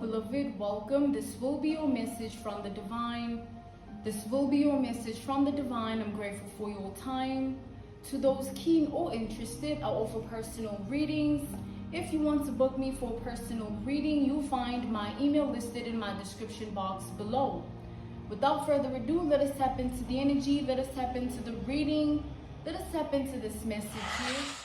beloved, welcome. This will be your message from the divine. This will be your message from the divine. I'm grateful for your time. To those keen or interested, I offer personal readings. If you want to book me for a personal reading, you'll find my email listed in my description box below. Without further ado, let us tap into the energy. Let us tap into the reading. Let us tap into this message here.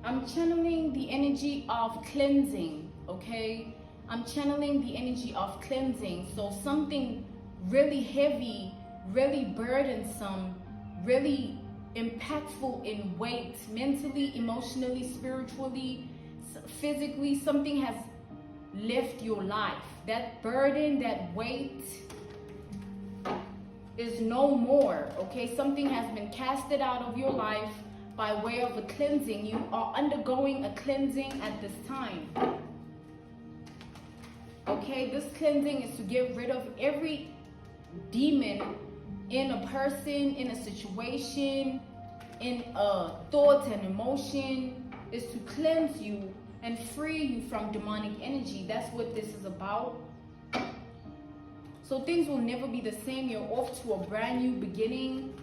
I'm channeling the energy of cleansing, okay? I'm channeling the energy of cleansing. So something really heavy, really burdensome, really impactful in weight, mentally, emotionally, spiritually, physically, something has left your life. That burden, that weight is no more, okay? Something has been casted out of your life by way of a cleansing. You are undergoing a cleansing at this time. Okay, this cleansing is to get rid of every demon in a person, in a situation, in a thought and emotion. Is to cleanse you and free you from demonic energy. That's what this is about. So things will never be the same. You're off to a brand new beginning.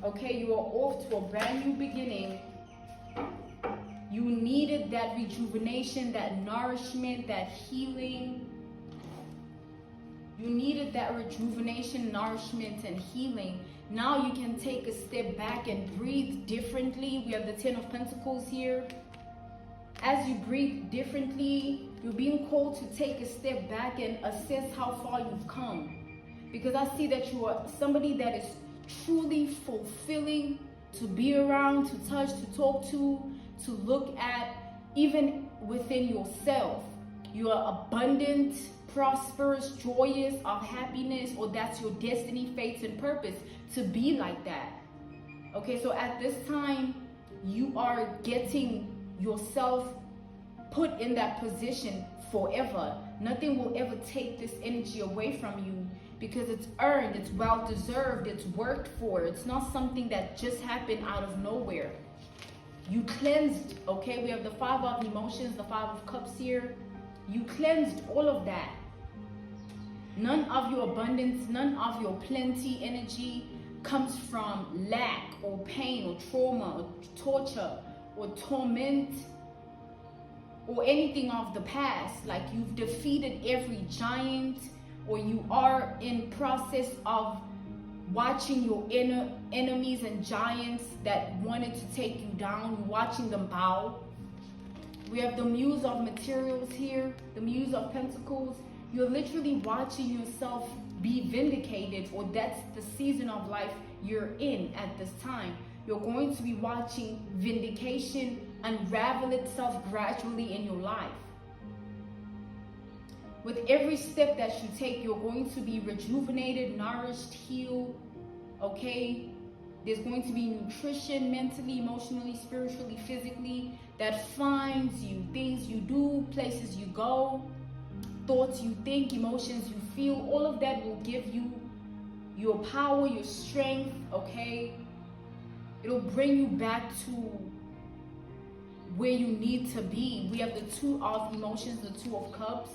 Okay, you are off to a brand new beginning. You needed that rejuvenation, that nourishment, that healing. You needed that rejuvenation, nourishment, and healing. Now you can take a step back and breathe differently. We have the Ten of Pentacles here. As you breathe differently, you're being called to take a step back and assess how far you've come. Because I see that you are somebody that is truly fulfilling to be around, to touch, to talk to look at, even within yourself. You are abundant, prosperous, joyous, of happiness, or that's your destiny, fate, and purpose to be like that. Okay, so at this time, you are getting yourself put in that position forever. Nothing will ever take this energy away from you, because it's earned, it's well-deserved, it's worked for. It's not something that just happened out of nowhere. You cleansed, okay? We have the Five of Emotions, the Five of Cups here. You cleansed all of that. None of your abundance, none of your plenty energy comes from lack or pain or trauma or torture or torment or anything of the past. Like you've defeated every giant, or you are in process of watching your inner enemies and giants that wanted to take you down. You're watching them bow. We have the Muse of Materials here, the Muse of Pentacles. You're literally watching yourself be vindicated, or that's the season of life you're in at this time. You're going to be watching vindication unravel itself gradually in your life. With every step that you take, you're going to be rejuvenated, nourished, healed, okay? There's going to be nutrition, mentally, emotionally, spiritually, physically, that finds you. Things you do, places you go, thoughts you think, emotions you feel, all of that will give you your power, your strength, okay? It'll bring you back to where you need to be. We have the Two of Emotions, the Two of Cups.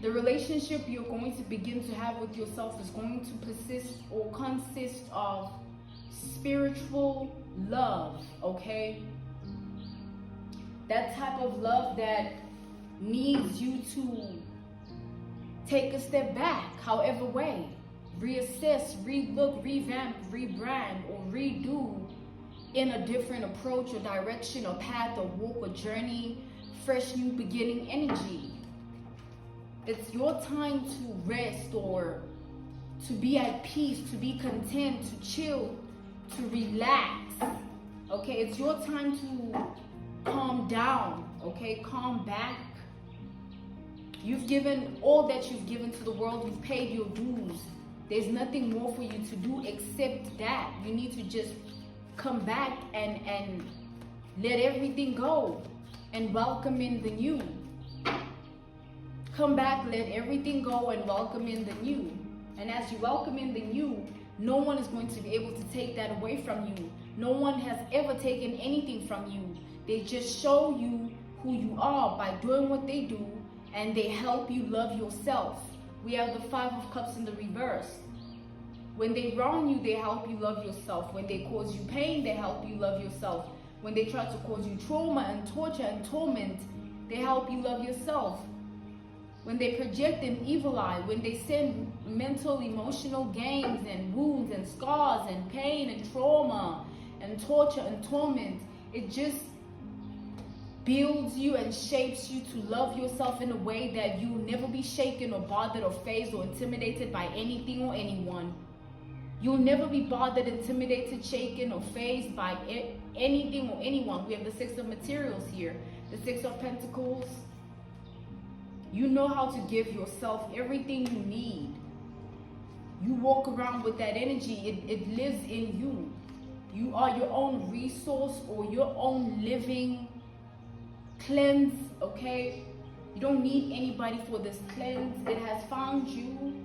The relationship you're going to begin to have with yourself is going to persist or consist of spiritual love, okay? That type of love that needs you to take a step back, however way, reassess, relook, revamp, rebrand, or redo in a different approach or direction or path or walk or journey, fresh new beginning energy. It's your time to rest, or to be at peace, to be content, to chill, to relax. Okay, it's your time to calm down, okay? Calm back. You've given all that you've given to the world. You've paid your dues. There's nothing more for you to do except that. You need to just come back and let everything go and welcome in the new. Come back, let everything go and welcome in the new. And as you welcome in the new, no one is going to be able to take that away from you. No one has ever taken anything from you. They just show you who you are by doing what they do, and they help you love yourself. We have the 5 of Cups in the reverse. When they wrong you, they help you love yourself. When they cause you pain, they help you love yourself. When they try to cause you trauma and torture and torment, they help you love yourself. When they project an evil eye, when they send mental, emotional games and wounds and scars and pain and trauma and torture and torment, it just builds you and shapes you to love yourself in a way that you'll never be shaken or bothered or fazed or intimidated by anything or anyone. You'll never be bothered, intimidated, shaken, or fazed by anything or anyone. We have the 6 of materials here, the 6 of Pentacles. You know how to give yourself everything you need. You walk around with that energy. It lives in you. You are your own resource or your own living cleanse, okay? You don't need anybody for this cleanse. It has found you.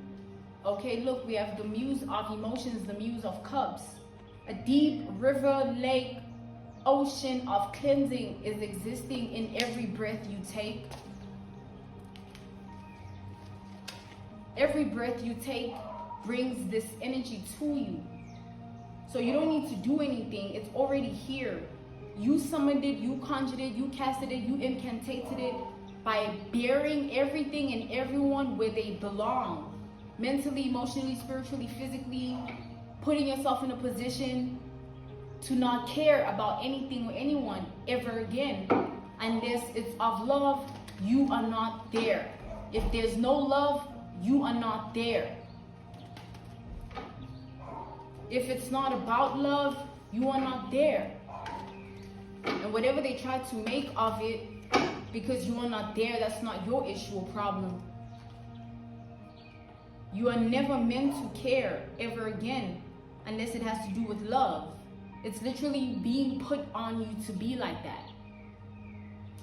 Okay, look, we have the muse of emotions, the muse of cups. A deep river, lake, ocean of cleansing is existing in every breath you take. Every breath you take brings this energy to you. So you don't need to do anything. It's already here. You summoned it, you conjured it, you casted it, you incantated it by bearing everything and everyone where they belong. Mentally, emotionally, spiritually, physically, putting yourself in a position to not care about anything or anyone ever again. Unless it's of love, you are not there. If there's no love, you are not there. If it's not about love, you are not there. And whatever they try to make of it, because you are not there, that's not your issue or problem. You are never meant to care ever again unless it has to do with love. It's literally being put on you to be like that.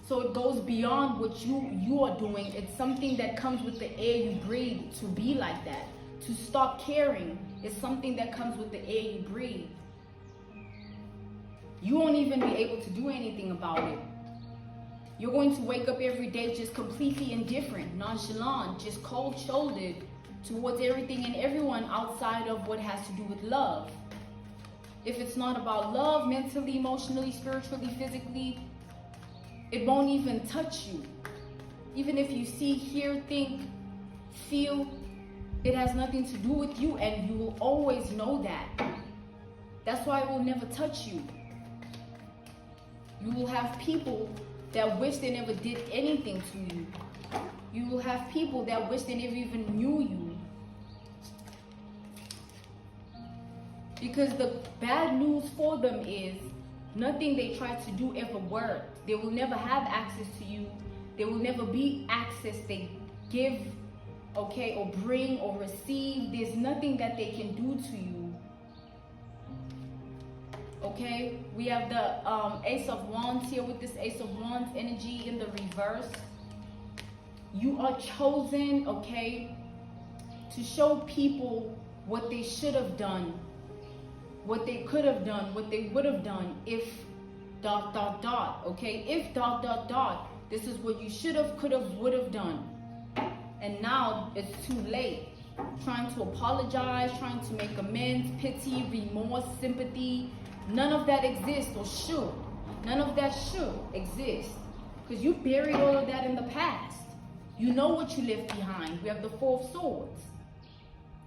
So it goes beyond what you are doing. It's something that comes with the air you breathe to be like that. To stop caring is something that comes with the air you breathe. You won't even be able to do anything about it. You're going to wake up every day just completely indifferent, nonchalant, just cold-shouldered towards everything and everyone outside of what has to do with love. If it's not about love, mentally, emotionally, spiritually, physically, it won't even touch you. Even if you see, hear, think, feel, it has nothing to do with you, and you will always know that. That's why it will never touch you. You will have people that wish they never did anything to you. You will have people that wish they never even knew you. Because the bad news for them is nothing they try to do ever worked. They will never have access to you. There will never be access they give, okay, or bring or receive. There's nothing that they can do to you. Okay, we have the Ace of Wands here with this Ace of Wands energy in the reverse. You are chosen, okay, to show people what they should have done, what they could have done, what they would have done if ... okay? If ... this is what you should have, could have, would have done. And now it's too late. Trying to apologize, trying to make amends, pity, remorse, sympathy, none of that exists or should. None of that should exist. Because you buried all of that in the past. You know what you left behind. We have the 4 of Swords.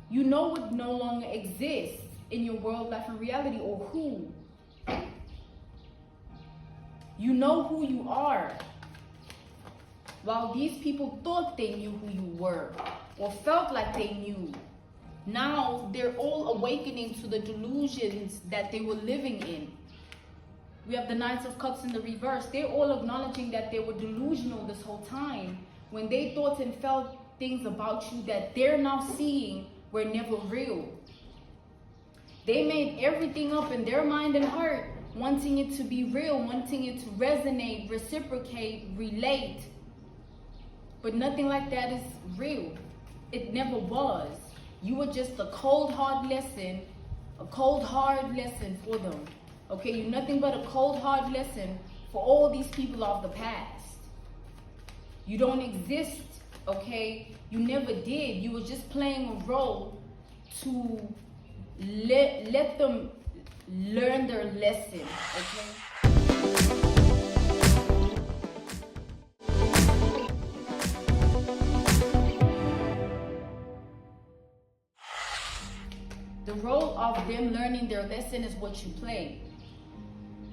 You know what no longer exists in your world, life, and reality, or who. You know who you are. While these people thought they knew who you were, or felt like they knew, now they're all awakening to the delusions that they were living in. We have the Knights of Cups in the reverse. They're all acknowledging that they were delusional this whole time. When they thought and felt things about you that they're now seeing were never real. They made everything up in their mind and heart, wanting it to be real, wanting it to resonate, reciprocate, relate. But nothing like that is real. It never was. You were just a cold, hard lesson for them. Okay, you're nothing but a cold, hard lesson for all these people of the past. You don't exist, okay? You never did. You were just playing a role to let them learn their lesson, okay? The role of them learning their lesson is what you play.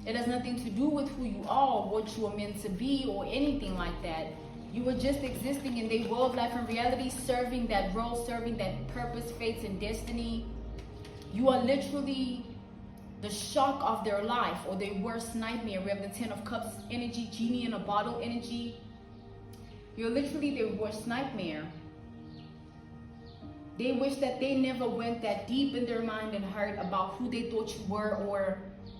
It has nothing to do with who you are, what you are meant to be, or anything like that. You were just existing in their world, life, and reality, serving that role, serving that purpose, fate, and destiny. You are literally the shock of their life, or their worst nightmare. We have the 10 of Cups energy, genie in a bottle energy. You're literally their worst nightmare. They wish that they never went that deep in their mind and heart about who they thought you were, or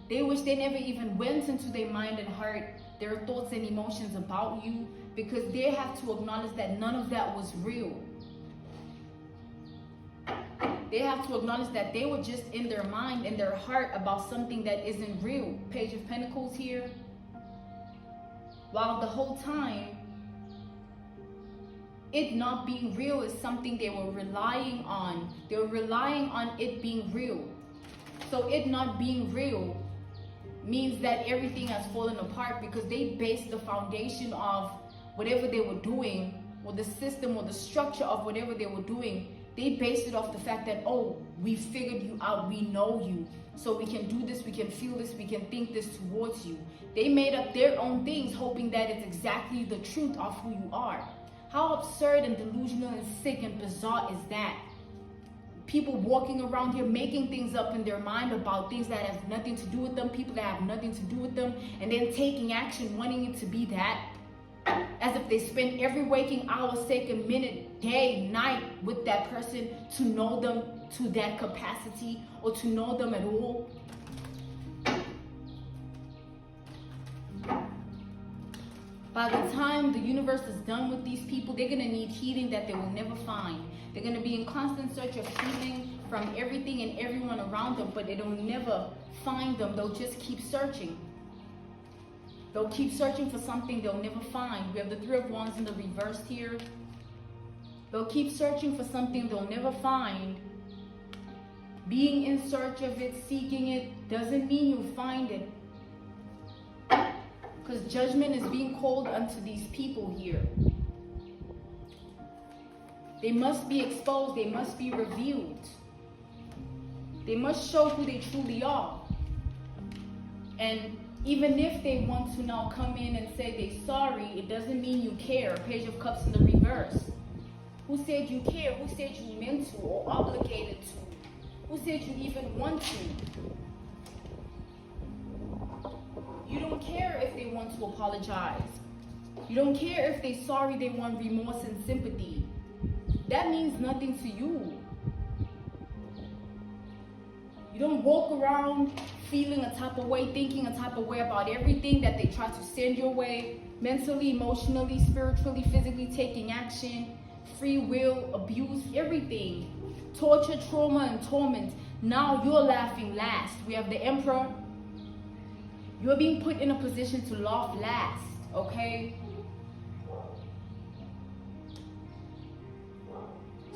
they wish they never even went into their mind and heart, their thoughts and emotions about you, because they have to acknowledge that none of that was real. They have to acknowledge that they were just in their mind and their heart about something that isn't real. Page of Pentacles here. While the whole time, it not being real is something they were relying on. They were relying on it being real. So it not being real means that everything has fallen apart, because they based the foundation of whatever they were doing, or the system or the structure of whatever they were doing, they based it off the fact that, oh, we figured you out, we know you, so we can do this, we can feel this, we can think this towards you. They made up their own things, hoping that it's exactly the truth of who you are. How absurd and delusional and sick and bizarre is that? People walking around here making things up in their mind about things that have nothing to do with them, people that have nothing to do with them, and then taking action, wanting it to be that, as if they spend every waking hour, second, minute, day, night with that person to know them to that capacity, or to know them at all. By the time the universe is done with these people, they're going to need healing that they will never find. They're going to be in constant search of healing from everything and everyone around them, but it'll never find them. They'll just keep searching. They'll keep searching for something they'll never find. We have the Three of Wands in the reverse here. They'll keep searching for something they'll never find. Being in search of it, seeking it, doesn't mean you'll find it. Because judgment is being called unto these people here. They must be exposed. They must be revealed. They must show who they truly are. And even if they want to now come in and say they're sorry, it doesn't mean you care. Page of Cups in the reverse. Who said you care? Who said you meant to or obligated to? Who said you even want to? You don't care if they want to apologize. You don't care if they're sorry, they want remorse and sympathy. That means nothing to you. You don't walk around feeling a type of way, thinking a type of way about everything that they try to send your way, mentally, emotionally, spiritually, physically, taking action, free will, abuse, everything. Torture, trauma, and torment. Now you're laughing last. We have the Emperor. You're being put in a position to laugh last, okay?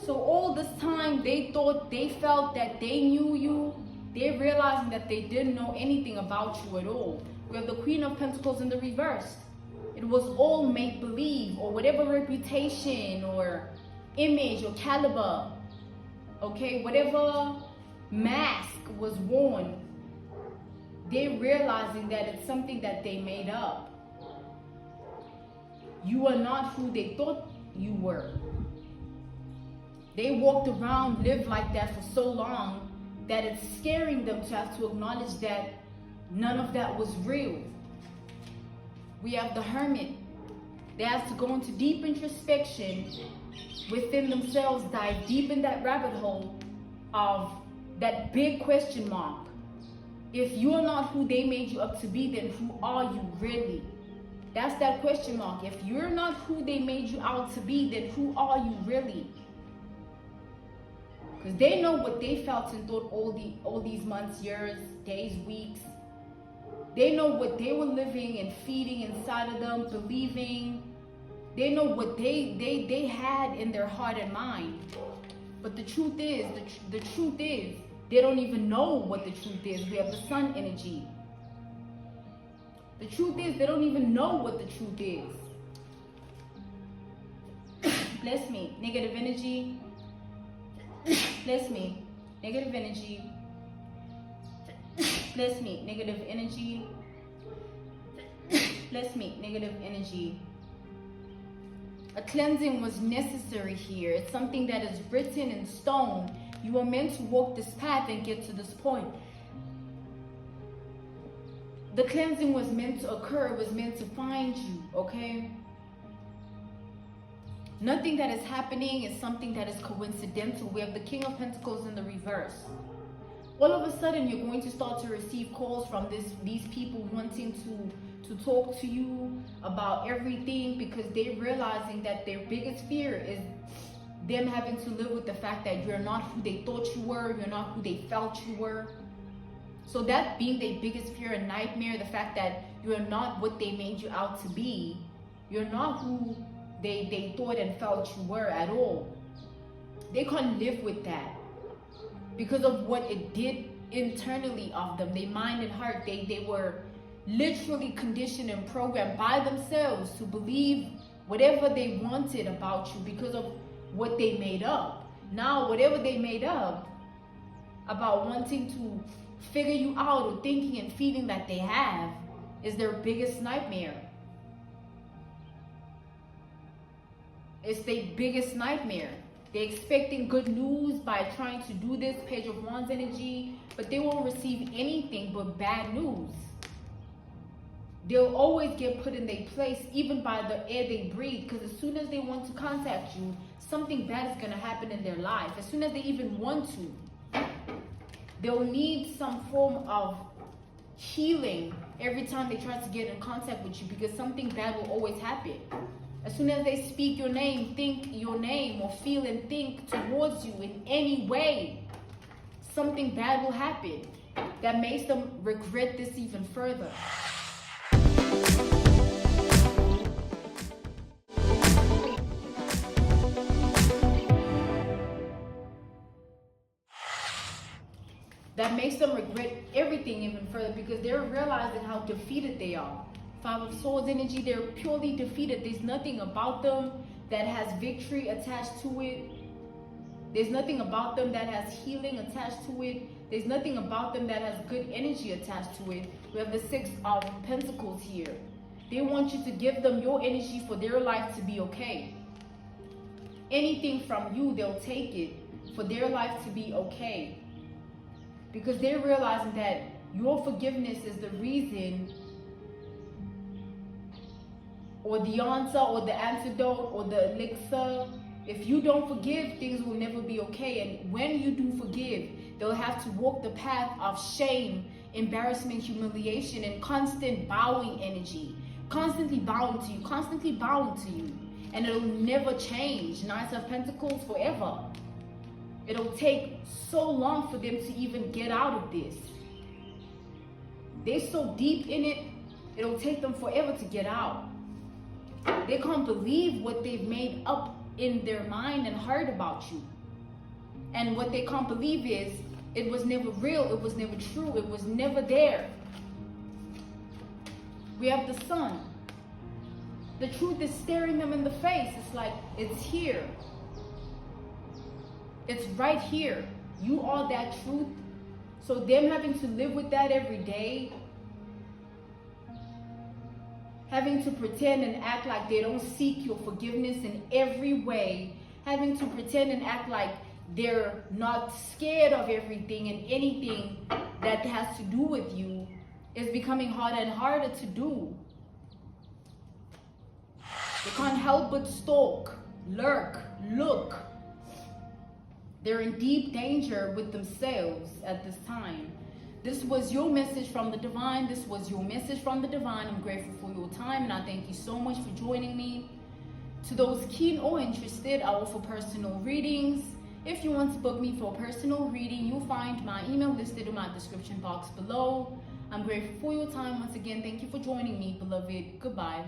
So all this time, they felt that they knew you. They're realizing that they didn't know anything about you at all. We have the Queen of Pentacles in the reverse. It was all make-believe, or whatever reputation or image or caliber, okay? Whatever mask was worn, they're realizing that it's something that they made up. You are not who they thought you were. They walked around, lived like that for so long that it's scaring them to have to acknowledge that none of that was real. We have the Hermit. They have to go into deep introspection within themselves dive deep in that rabbit hole of that big question mark. If you're not who they made you up to be, then who are you really? That's that question mark. If you're not who they made you out to be, then who are you really? Because they know what they felt and thought all these months, years, days, weeks. They know what they were living and feeding inside of them, believing. They know what they had in their heart and mind. But the truth is, the truth is, they don't even know what the truth is. We have the sun energy. The truth is, they don't even know what the truth is. Bless me, negative energy. Bless me, negative energy. Bless me, negative energy. Bless me, negative energy. A cleansing was necessary here. It's something that is written in stone. You are meant to walk this path and get to this point. The cleansing was meant to occur. It was meant to find you, okay? Nothing that is happening is something that is coincidental. We have the King of Pentacles in the reverse. All of a sudden, you're going to start to receive calls from these people wanting to talk to you about everything, because they're realizing that their biggest fear is them having to live with the fact that you're not who they thought you were, you're not who they felt you were. So that being their biggest fear and nightmare, the fact that you're not what they made you out to be, you're not who they thought and felt you were at all. They can't live with that because of what it did internally of them. Their mind and heart, they were literally conditioned and programmed by themselves to believe whatever they wanted about you because of what they made up. Now, whatever they made up about wanting to figure you out or thinking and feeling that they have is their biggest nightmare. It's their biggest nightmare. They're expecting good news by trying to do this, Page of Wands energy, but they won't receive anything but bad news. They'll always get put in their place, even by the air they breathe, because as soon as they want to contact you, something bad is going to happen in their life. As soon as they even want to, they'll need some form of healing every time they try to get in contact with you, because something bad will always happen. As soon as they speak your name, think your name, or feel and think towards you in any way, something bad will happen that makes them regret this even further. That makes them regret everything even further, because they're realizing how defeated they are. Five of Swords energy, they're purely defeated. There's nothing about them that has victory attached to it. There's nothing about them that has healing attached to it. There's nothing about them that has good energy attached to it. We have the Six of Pentacles here. They want you to give them your energy for their life to be okay. Anything from you, they'll take it for their life to be okay. Because they're realizing that your forgiveness is the reason, or the answer, or the antidote, or the elixir. If you don't forgive, things will never be okay. And when you do forgive, they'll have to walk the path of shame, embarrassment, humiliation, and constant bowing energy. Constantly bowing to you, constantly bowing to you. And it'll never change. Knight of Pentacles forever. It'll take so long for them to even get out of this. They're so deep in it, it'll take them forever to get out. They can't believe what they've made up in their mind and heard about you. And what they can't believe is, it was never real, it was never true, it was never there. We have the Sun. The truth is staring them in the face. It's like, it's here. It's right here. You are that truth. So them having to live with that every day, having to pretend and act like they don't seek your forgiveness in every way, having to pretend and act like they're not scared of everything and anything that has to do with you, is becoming harder and harder to do. They can't help but stalk. lurk, look. They're in deep danger with themselves at this time. This was your message from the divine. This was your message from the divine. I'm grateful for your time, and I thank you so much for joining me. To those keen or interested, I offer personal readings. If you want to book me for a personal reading, you'll find my email listed in my description box below. I'm grateful for your time. Once again, thank you for joining me, beloved. Goodbye.